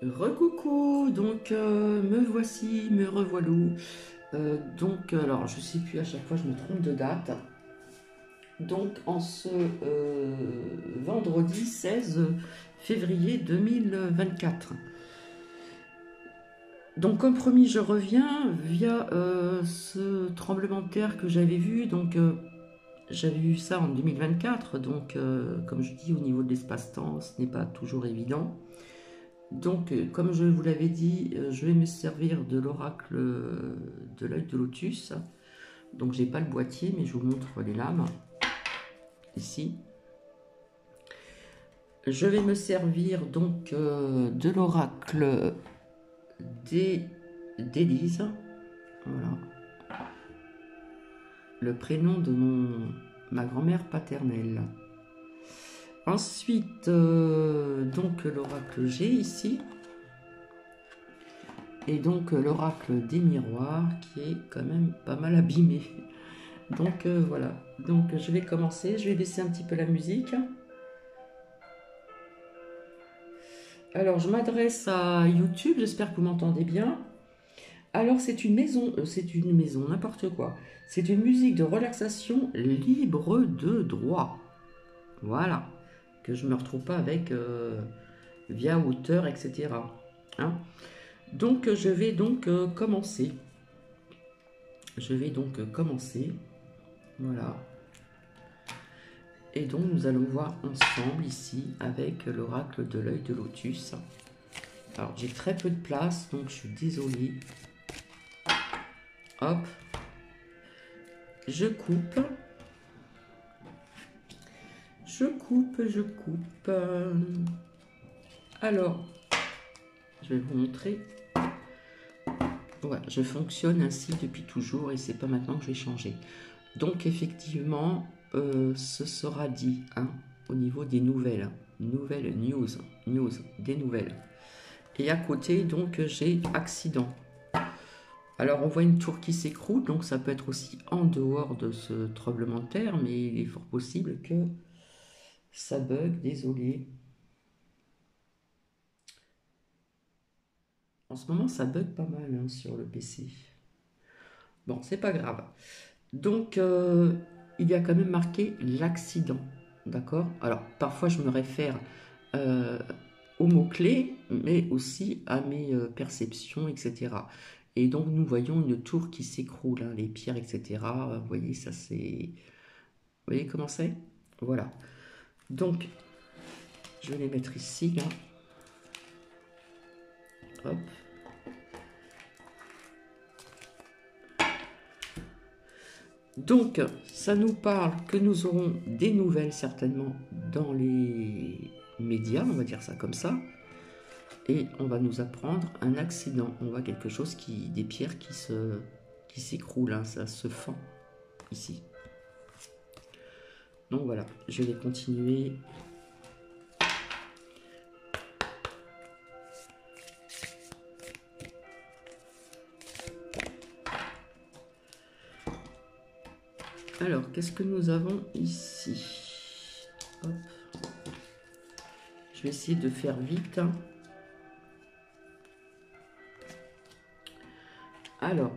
Recoucou, donc me voici, me revoilà. Alors je sais plus, à chaque fois je me trompe de date. Donc en ce vendredi 16 février 2024. Donc comme promis, je reviens via ce tremblement de terre que j'avais vu. Donc j'avais vu ça en 2024. Donc comme je dis, au niveau de l'espace-temps, ce n'est pas toujours évident. Donc, comme je vous l'avais dit, je vais me servir de l'oracle de l'œil de lotus. Donc, j'ai pas le boîtier, mais je vous montre les lames ici. Je vais me servir donc de l'oracle d'Élise. Voilà. Le prénom de ma grand-mère paternelle. Ensuite, donc l'oracle G ici. Et donc l'oracle des miroirs qui est quand même pas mal abîmé. Donc voilà, donc je vais commencer, je vais baisser un petit peu la musique. Alors je m'adresse à YouTube, j'espère que vous m'entendez bien. Alors c'est une maison, n'importe quoi. C'est une musique de relaxation libre de droit. Voilà, que je ne me retrouve pas avec via auteur, etc. Hein. Donc je vais donc commencer. Je vais donc commencer. Voilà. Et donc nous allons voir ensemble ici avec l'oracle de l'œil de lotus. Alors j'ai très peu de place, donc je suis désolée. Hop. Je coupe. Je coupe, je coupe. Alors, je vais vous montrer. Voilà, je fonctionne ainsi depuis toujours et c'est pas maintenant que je vais changer. Donc effectivement, ce sera dit hein, au niveau des nouvelles. Nouvelles, news, des nouvelles. Et à côté, donc, j'ai accident. Alors, on voit une tour qui s'écroule, donc ça peut être aussi en dehors de ce tremblement de terre, mais il est fort possible que ça bug, désolé. En ce moment, ça bug pas mal hein, sur le PC. Bon, c'est pas grave. Donc, il y a quand même marqué l'accident, d'accord? Alors, parfois, je me réfère euh, aux mots-clés, mais aussi à mes perceptions, etc. Et donc, nous voyons une tour qui s'écroule, hein, les pierres, etc. Vous voyez, ça c'est... Vous voyez comment c'est? Voilà. Donc, je vais les mettre ici, là. Hop. Donc, ça nous parle que nous aurons des nouvelles certainement dans les médias, on va dire ça comme ça. Et on va nous apprendre un accident. On voit quelque chose des pierres qui s'écroulent, hein, ça se fend ici. Donc voilà, je vais continuer. Alors, qu'est-ce que nous avons ici? Hop. Je vais essayer de faire vite. Alors,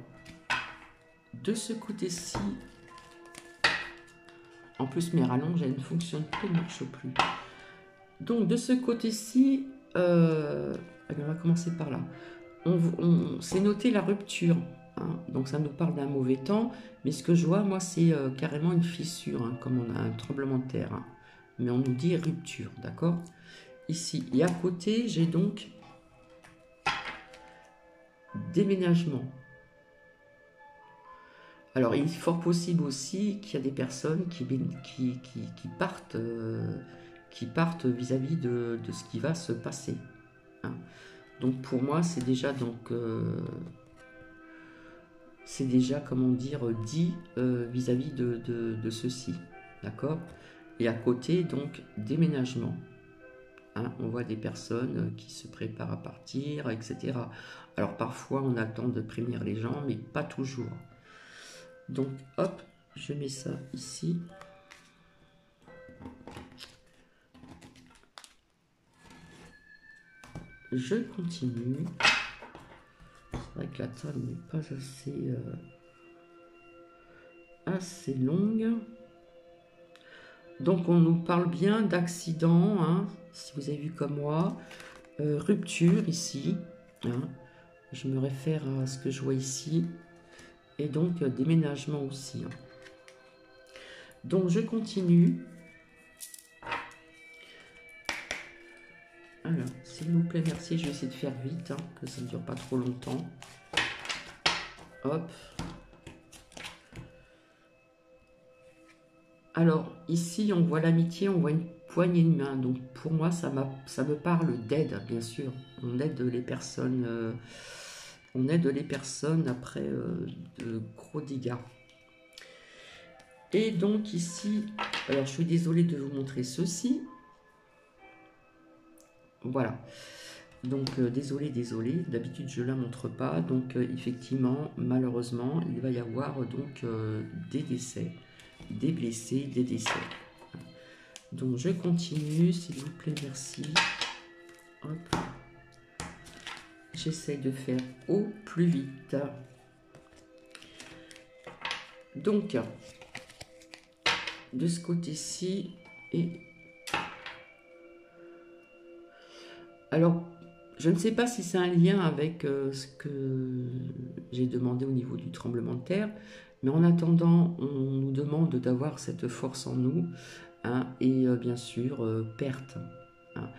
de ce côté-ci, en plus mes rallonges, elles ne fonctionnent plus, ne marchent plus. Donc, de ce côté-ci, on va commencer par là. C'est noté la rupture. Hein, donc ça nous parle d'un mauvais temps, mais ce que je vois, moi, c'est carrément une fissure, hein, comme on a un tremblement de terre. Hein. Mais on nous dit rupture, d'accord? Ici, et à côté, j'ai donc déménagement. Alors, il est fort possible aussi qu'il y a des personnes qui partent vis-à-vis de ce qui va se passer. Hein. Donc, pour moi, c'est déjà c'est déjà, comment dire, dit vis-à-vis de ceci. D'accord? Et à côté, donc, déménagement. Hein, on voit des personnes qui se préparent à partir, etc. Alors, parfois, on attend de prévenir les gens, mais pas toujours. Donc, hop, je mets ça ici. je continue. C'est vrai que la table n'est pas assez longue. Donc on nous parle bien d'accident, hein, si vous avez vu comme moi. Rupture ici. Hein. Je me réfère à ce que je vois ici. Et donc déménagement aussi. Hein. Donc je continue. Alors, s'il vous plaît, merci. Je vais essayer de faire vite, hein, que ça ne dure pas trop longtemps. Hop. Alors, ici, on voit l'amitié, on voit une poignée de main. Donc, pour moi, ça me parle d'aide, bien sûr. On aide les personnes, après de gros dégâts. Et donc, ici, alors, je suis désolée de vous montrer ceci. Voilà. Donc, désolé. D'habitude, je ne la montre pas. Donc, effectivement, malheureusement, il va y avoir donc des décès, des blessés, des décès. Donc, je continue, s'il vous plaît, merci. Hop. J'essaie de faire au plus vite. Donc, de ce côté-ci, et... Alors, je ne sais pas si c'est un lien avec ce que j'ai demandé au niveau du tremblement de terre, mais en attendant, on nous demande d'avoir cette force en nous, hein, et bien sûr, perte. Hein.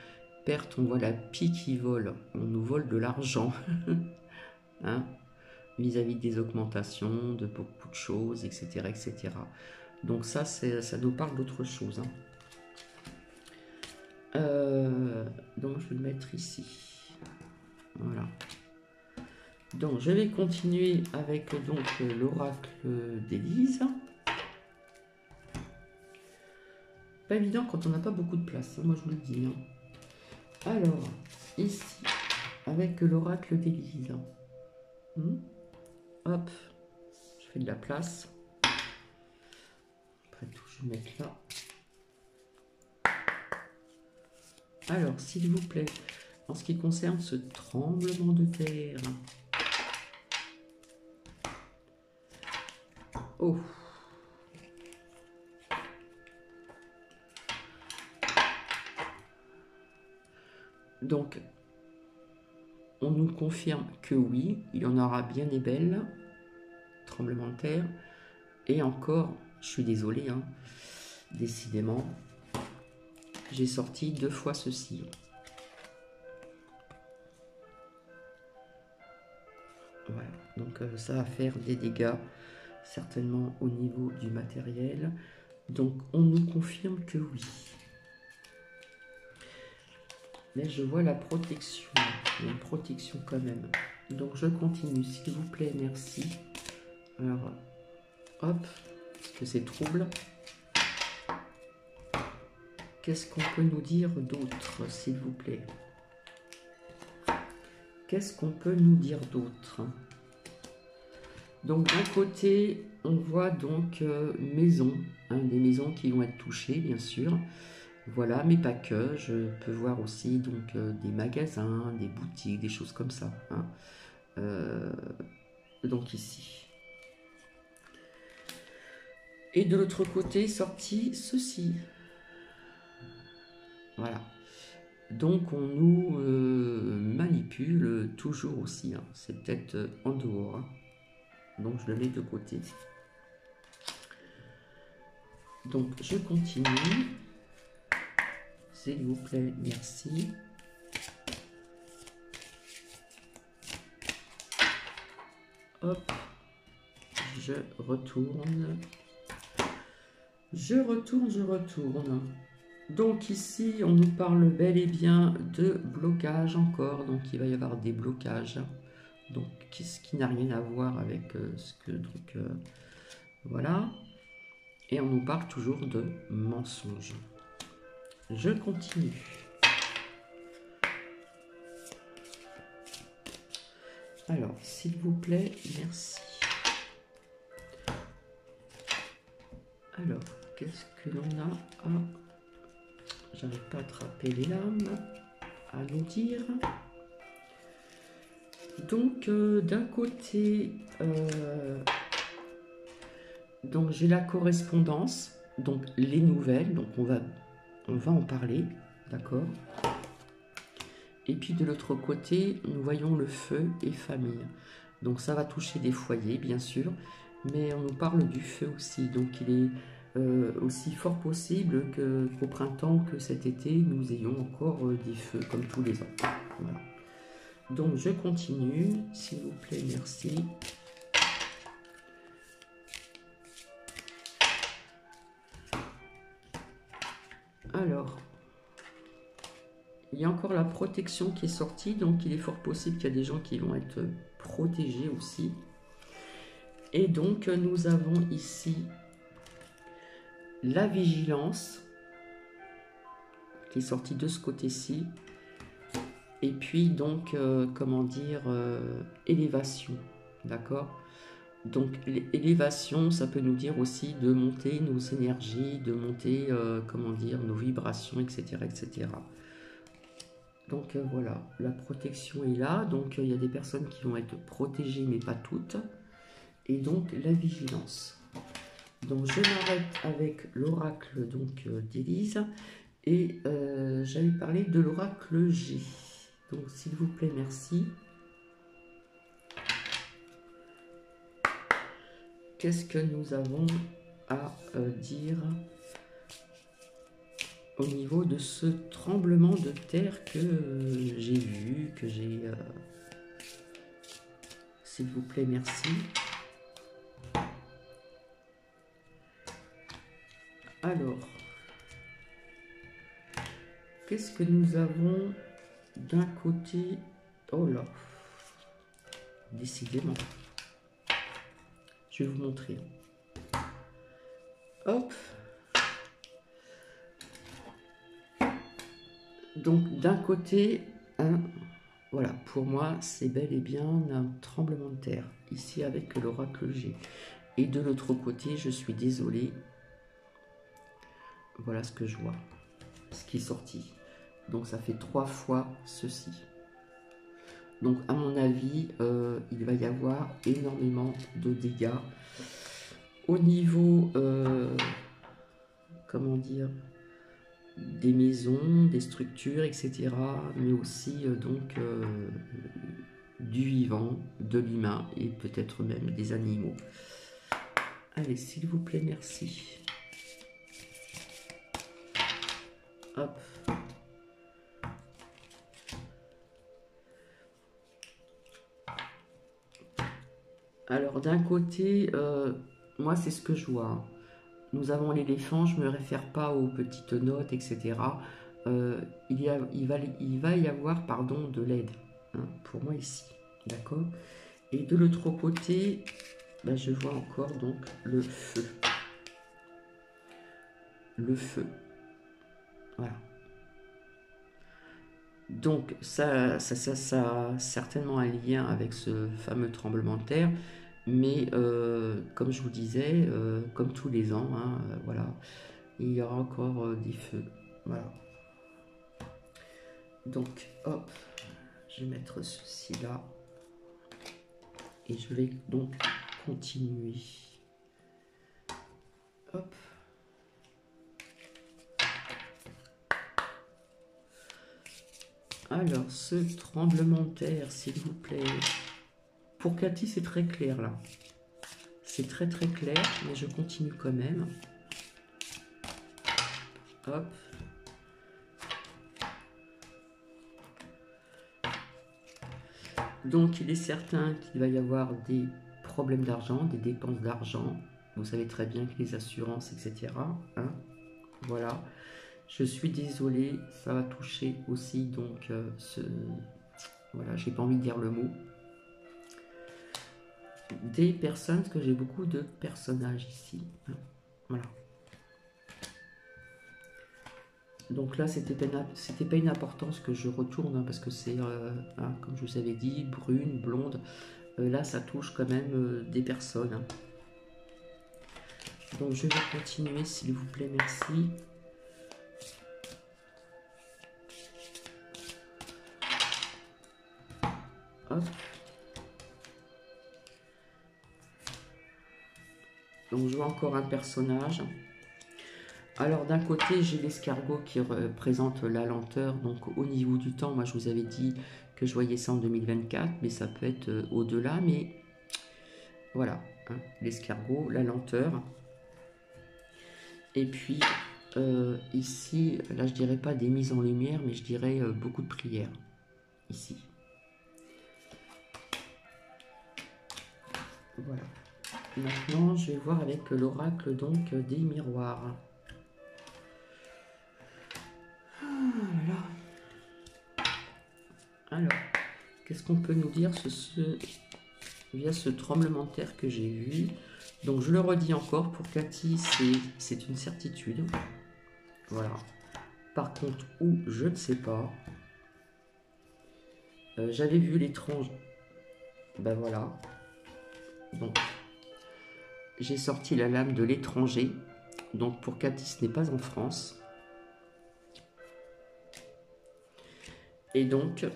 Perte, on voit la pie qui vole, on nous vole de l'argent, hein, vis-à-vis des augmentations, de beaucoup de choses, etc. etc. Donc ça nous parle d'autre chose. Hein. Donc je vais le mettre ici. Voilà. Donc je vais continuer avec donc l'oracle d'Élise. Pas évident quand on n'a pas beaucoup de place, hein, moi je vous le dis. Hein. Alors, ici, avec l'oracle d'Élise. Hop, je fais de la place. Après tout, je vais mettre là. Alors, s'il vous plaît, en ce qui concerne ce tremblement de terre. Oh. Donc, on nous confirme que oui, il y en aura bien des belles, tremblement de terre. Et encore, je suis désolée, hein, décidément, j'ai sorti 2 fois ceci. Voilà, donc ça va faire des dégâts, certainement au niveau du matériel. Donc on nous confirme que oui. Mais je vois la protection, il y a une protection quand même. Donc je continue, s'il vous plaît, merci. Alors, hop, parce que c'est trouble. Qu'est-ce qu'on peut nous dire d'autre, s'il vous plaît? Qu'est-ce qu'on peut nous dire d'autre? Donc d'un côté, on voit donc maisons, hein, des maisons qui vont être touchées, bien sûr. Voilà, mais pas que. Je peux voir aussi donc des magasins, des boutiques, des choses comme ça. Hein. Donc ici. Et de l'autre côté, sorti ceci. Voilà. Donc on nous manipule toujours aussi. Hein. C'est peut-être en dehors. Hein. Donc je le mets de côté. Donc je continue. S'il vous plaît, merci. Hop, je retourne. Je retourne. Donc ici, on nous parle bel et bien de blocage encore. Donc il va y avoir des blocages. Donc ce qui n'a rien à voir avec ce que... Donc voilà. Et on nous parle toujours de mensonges. Je continue. Alors, s'il vous plaît, merci. Alors, qu'est-ce que l'on a à... J'arrive pas à attraper les lames. À nous dire. Donc, d'un côté, donc j'ai la correspondance, donc les nouvelles, donc on va en parler, d'accord. Et puis de l'autre côté, nous voyons le feu et famille. Donc ça va toucher des foyers, bien sûr, mais on nous parle du feu aussi. Donc il est aussi fort possible qu'au printemps, que cet été, nous ayons encore des feux, comme tous les ans. Voilà. Donc je continue, s'il vous plaît, merci. Alors, il y a encore la protection qui est sortie, donc il est fort possible qu'il y a des gens qui vont être protégés aussi. Et donc nous avons ici la vigilance qui est sortie de ce côté-ci. Et puis donc, comment dire, élévation, d'accord. Donc l'élévation, ça peut nous dire aussi de monter nos énergies, de monter, comment dire, nos vibrations, etc. etc. Donc voilà, la protection est là. Donc il y a des personnes qui vont être protégées, mais pas toutes. Et donc la vigilance. Donc je m'arrête avec l'oracle d'Élise. Et j'allais parler de l'oracle G. Donc s'il vous plaît, merci. Qu'est-ce que nous avons à dire au niveau de ce tremblement de terre que j'ai vu, que j'ai... S'il vous plaît, merci. Alors, qu'est-ce que nous avons d'un côté? Oh là, décidément. Je vais vous montrer. Hop. Donc d'un côté, voilà, pour moi, c'est bel et bien un tremblement de terre, ici avec l'oracle G. Et de l'autre côté, je suis désolée, voilà ce que je vois, ce qui est sorti. Donc ça fait 3 fois ceci. Donc à mon avis, il va y avoir énormément de dégâts au niveau, comment dire, des maisons, des structures, etc. Mais aussi du vivant, de l'humain et peut-être même des animaux. Allez, s'il vous plaît, merci. Hop. Alors d'un côté, moi c'est ce que je vois. Nous avons l'éléphant, je ne me réfère pas aux petites notes, etc. Il va y avoir, pardon, de l'aide, hein, pour moi ici, d'accord. Et de l'autre côté, ben, je vois encore donc le feu. Le feu. Voilà. Donc ça a certainement un lien avec ce fameux tremblement de terre. Mais comme je vous disais, comme tous les ans, hein, voilà, il y aura encore des feux. Voilà. Donc, hop, je vais mettre ceci là. Et je vais donc continuer. Hop. Alors, ce tremblement de terre, s'il vous plaît. Pour Cathy, c'est très clair là. C'est très très clair, mais je continue quand même. Hop. Donc il est certain qu'il va y avoir des problèmes d'argent, des dépenses d'argent. Vous savez très bien que les assurances, etc. Hein, voilà. Je suis désolée, ça va toucher aussi donc voilà, j'ai pas envie de dire le mot. Des personnes, parce que j'ai beaucoup de personnages ici. Hein, voilà. Donc là, c'était pas une importance que je retourne, hein, parce que c'est, hein, comme je vous avais dit, brune, blonde. Là, ça touche quand même des personnes. Hein. Donc je vais continuer, s'il vous plaît, merci. Hop. Donc je vois encore un personnage. Alors d'un côté, j'ai l'escargot qui représente la lenteur. Donc au niveau du temps, moi je vous avais dit que je voyais ça en 2024, mais ça peut être au-delà. Mais voilà, hein, l'escargot, la lenteur. Et puis ici, là je dirais pas des mises en lumière, mais je dirais beaucoup de prières ici. Voilà. Maintenant, je vais voir avec l'oracle donc des miroirs. Alors, qu'est-ce qu'on peut nous dire via ce tremblement de terre que j'ai vu? Donc, je le redis encore, pour Cathy, c'est une certitude. Voilà. Par contre, où, je ne sais pas. J'avais vu l'étrange. Ben voilà. Donc, j'ai sorti la lame de l'étranger. Donc, pour Cathy, ce n'est pas en France. Et donc,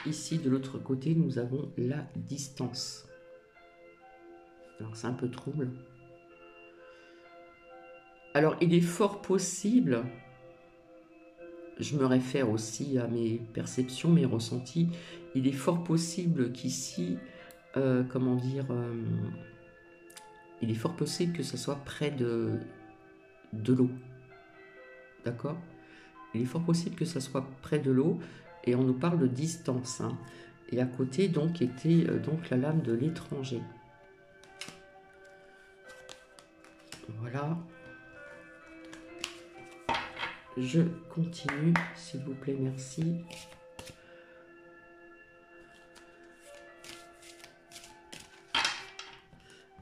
ici, de l'autre côté, nous avons la distance. Alors, c'est un peu trouble. Alors, il est fort possible, je me réfère aussi à mes perceptions, mes ressentis, il est fort possible qu'ici, comment dire, il est fort possible que ce soit près de l'eau. D'accord? Il est fort possible que ce soit près de l'eau, et on nous parle de distance. Hein. Et à côté, donc, était donc la lame de l'étranger. Voilà. Je continue, s'il vous plaît, merci.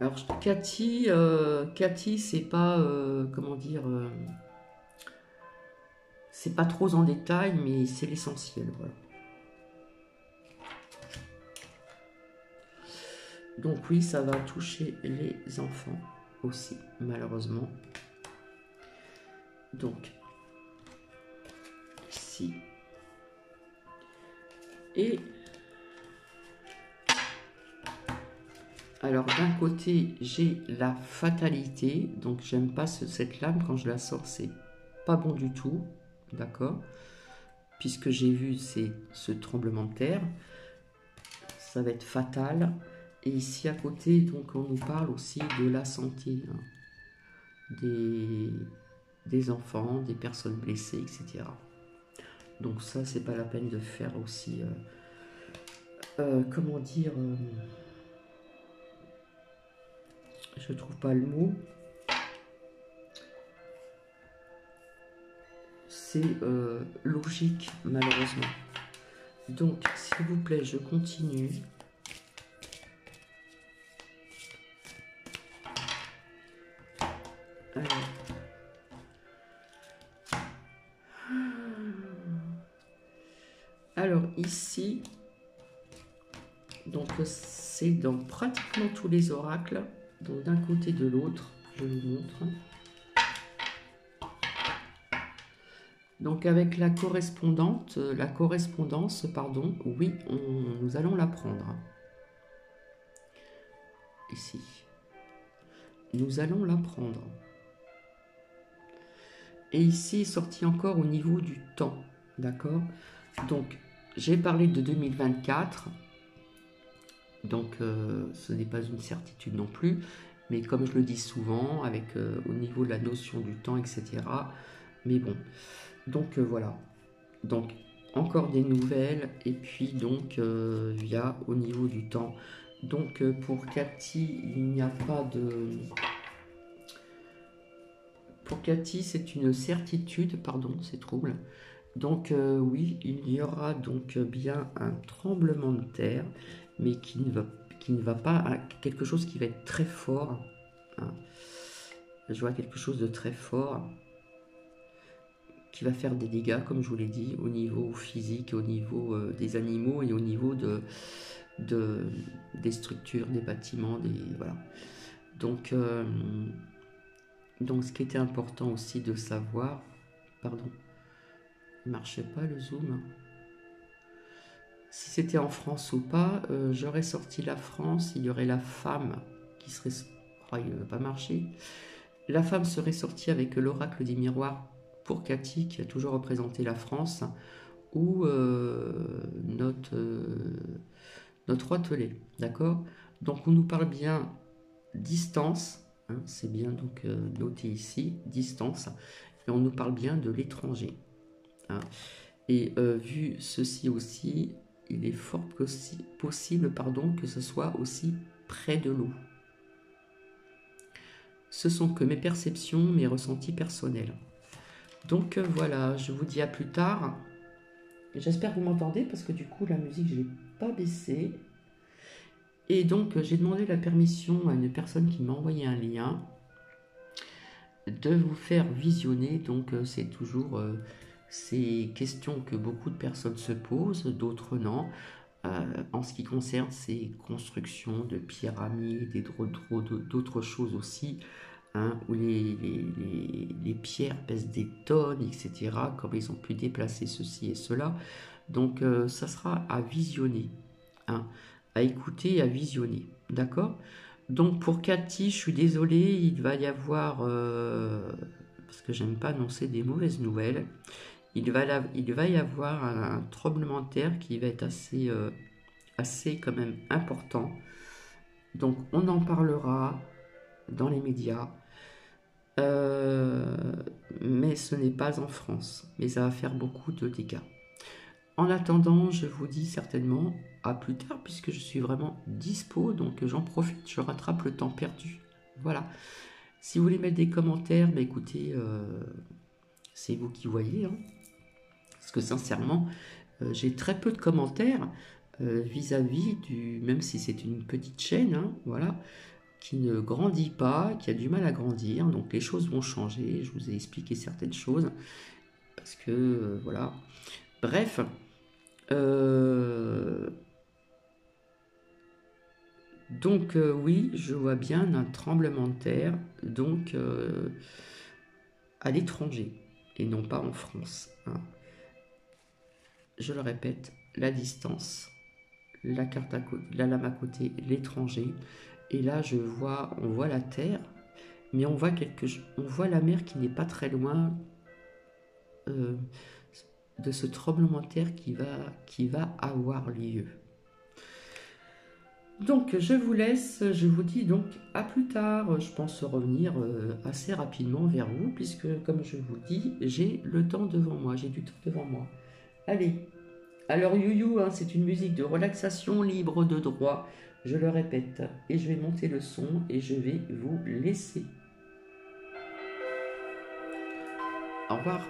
Alors, Cathy, c'est pas, comment dire, c'est pas trop en détail, mais c'est l'essentiel, voilà. Donc oui, ça va toucher les enfants aussi, malheureusement. Donc, ici. Et alors, d'un côté, j'ai la fatalité. Donc, j'aime pas cette lame. Quand je la sors, c'est pas bon du tout. D'accord? Puisque j'ai vu ce tremblement de terre. Ça va être fatal. Et ici, à côté, donc, on nous parle aussi de la santé. Hein, des enfants, des personnes blessées, etc. Donc ça, c'est pas la peine de faire aussi... comment dire... je trouve pas le mot. C'est logique, malheureusement. Donc, s'il vous plaît, je continue. Alors, ici, donc c'est dans pratiquement tous les oracles, donc d'un côté de l'autre, je vous montre. Donc avec la correspondance, pardon, oui, nous allons la prendre. Ici. Nous allons la prendre. Et ici, sorti encore au niveau du temps, d'accord? Donc, j'ai parlé de 2024, donc ce n'est pas une certitude non plus, mais comme je le dis souvent, avec au niveau de la notion du temps, etc. Mais bon, donc voilà. Donc, encore des nouvelles, et puis donc, il y a au niveau du temps. Donc, pour Cathy, il n'y a pas de... Pour Cathy, c'est une certitude, pardon, c'est trouble. Donc oui, il y aura donc bien un tremblement de terre, mais qui ne va pas, quelque chose qui va être très fort. Hein. Je vois quelque chose de très fort, qui va faire des dégâts, comme je vous l'ai dit, au niveau physique, au niveau des animaux et au niveau des structures, des bâtiments, voilà. Donc ce qui était important aussi de savoir, pardon, il ne marchait pas le zoom. Si c'était en France ou pas, j'aurais sorti la France, il y aurait la femme qui serait... croyez, ne va pas marcher. La femme serait sortie avec l'oracle des miroirs pour Cathy, qui a toujours représenté la France, ou notre roitelet, d'accord? Donc on nous parle bien distance, hein, c'est bien donc noté ici, distance, et on nous parle bien de l'étranger. Hein. Et vu ceci aussi, il est fort possible que ce soit aussi près de l'eau. Ce sont que mes perceptions, mes ressentis personnels. Donc voilà, je vous dis à plus tard. J'espère que vous m'entendez parce que du coup la musique je ne l'ai pas baissée. Et donc j'ai demandé la permission à une personne qui m'a envoyé un lien de vous faire visionner. Donc c'est toujours ces questions que beaucoup de personnes se posent, d'autres non. En ce qui concerne ces constructions de pyramides et d'autres choses aussi, hein, où les pierres pèsent des tonnes, etc., comme ils ont pu déplacer ceci et cela. Donc ça sera à visionner, hein, à écouter et à visionner, d'accord? Donc pour Cathy, je suis désolée, il va y avoir, parce que j'aime pas annoncer des mauvaises nouvelles, il va y avoir un tremblement de terre qui va être assez quand même important. Donc on en parlera dans les médias, mais ce n'est pas en France, mais ça va faire beaucoup de dégâts. En attendant, je vous dis certainement à plus tard, puisque je suis vraiment dispo, donc j'en profite, je rattrape le temps perdu. Voilà. Si vous voulez mettre des commentaires, bah écoutez, c'est vous qui voyez, hein. Parce que sincèrement, j'ai très peu de commentaires vis-à-vis du, même si c'est une petite chaîne, hein, voilà, qui ne grandit pas, qui a du mal à grandir, donc les choses vont changer. Je vous ai expliqué certaines choses parce que voilà. Bref, donc oui, je vois bien un tremblement de terre, donc à l'étranger et non pas en France, hein. Je le répète, la distance, la carte à côté, la lame à côté, l'étranger. Et là, on voit la terre, mais on voit la mer qui n'est pas très loin de ce tremblement de terre qui va avoir lieu. Donc, je vous laisse, je vous dis donc à plus tard. Je pense revenir assez rapidement vers vous, puisque, comme je vous dis, j'ai le temps devant moi, j'ai du temps devant moi. Allez, alors You, hein, c'est une musique de relaxation libre de droit, je le répète, et je vais monter le son et je vais vous laisser. Au revoir.